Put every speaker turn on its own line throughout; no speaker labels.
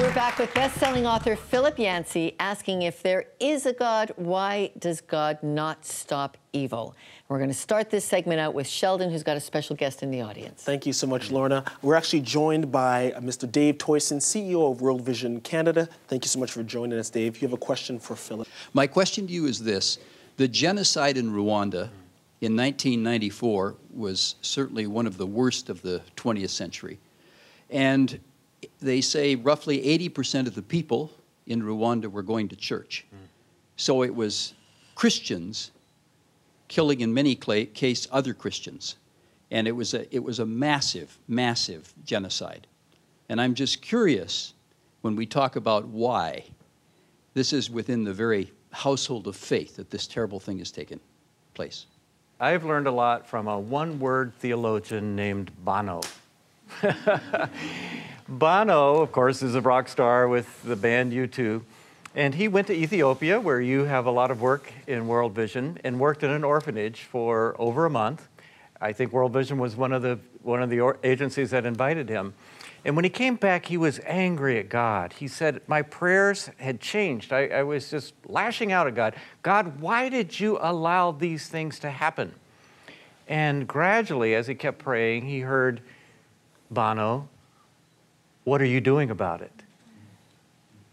We're back with best-selling author Philip Yancey asking, if there is a God, why does God not stop evil? We're going to start this segment out with Sheldon, who's got a special guest in the audience.
Thank you so much, Lorna. We're actually joined by Mr. Dave Toyson, CEO of World Vision Canada. Thank you so much for joining us, Dave. You have a question for Philip.
My question to you is this. The genocide in Rwanda in 1994 was certainly one of the worst of the 20th century. And they say roughly 80% of the people in Rwanda were going to church. So it was Christians killing, in many cases, other Christians. And it was a massive, massive genocide. And I'm just curious, when we talk about why, this is within the very household of faith that this terrible thing has taken place.
I've learned a lot from a one-word theologian named Bono. Bono, of course, is a rock star with the band U2, and he went to Ethiopia, where you have a lot of work in World Vision, and worked in an orphanage for over a month. I think World Vision was one of the agencies that invited him. And when he came back, he was angry at God. He said, my prayers had changed. I was just lashing out at God. God, why did you allow these things to happen? And gradually, as he kept praying, he heard, Bono, what are you doing about it?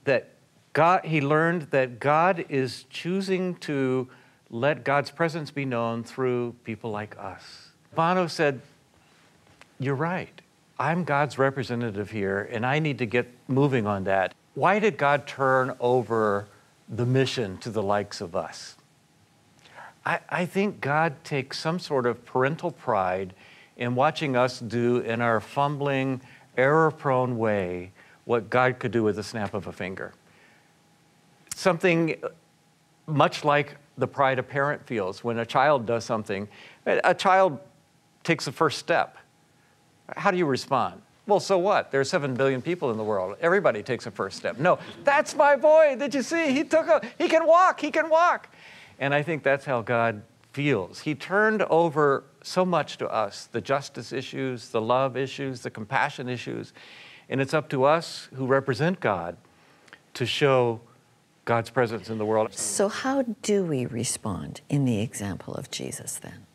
That God, he learned that God is choosing to let God's presence be known through people like us. Bono said, you're right. I'm God's representative here, and I need to get moving on that. Why did God turn over the mission to the likes of us? I think God takes some sort of parental pride in watching us do, in our fumbling, error-prone way, what God could do with a snap of a finger. Something much like the pride a parent feels when a child does something. A child takes the first step. How do you respond? Well, so what? There are 7 billion people in the world. Everybody takes a first step. No, that's my boy. Did you see? He can walk, he can walk. And I think that's how God feels. He turned over so much to us, the justice issues, the love issues, the compassion issues. And it's up to us who represent God to show God's presence in the world.
So how do we respond in the example of Jesus then?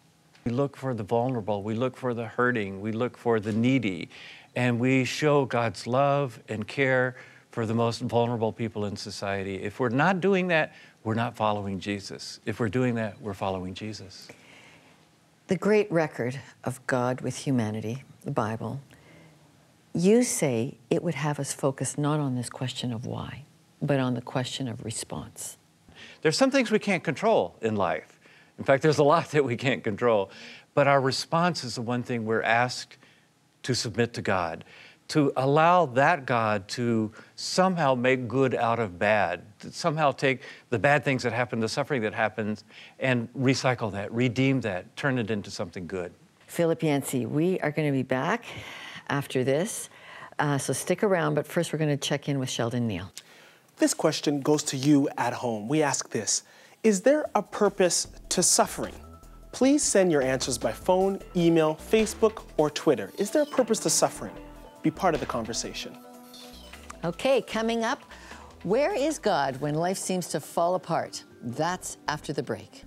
We look for the vulnerable, we look for the hurting, we look for the needy, and we show God's love and care for the most vulnerable people in society. If we're not doing that, we're not following Jesus. If we're doing that, we're following Jesus.
The great record of God with humanity, the Bible, you say it would have us focus not on this question of why, but on the question of response.
There's some things we can't control in life. In fact, there's a lot that we can't control. But our response is the one thing we're asked to submit to God, to allow that God to somehow make good out of bad, to somehow take the bad things that happen, the suffering that happens, and recycle that, redeem that, turn it into something good.
Philip Yancey, we are going to be back after this, so stick around, but first we're going to check in with Sheldon Neal.
This question goes to you at home. We ask this: is there a purpose to suffering? Please send your answers by phone, email, Facebook, or Twitter. Is there a purpose to suffering? Be part of the conversation.
Okay, coming up, where is God when life seems to fall apart? That's after the break.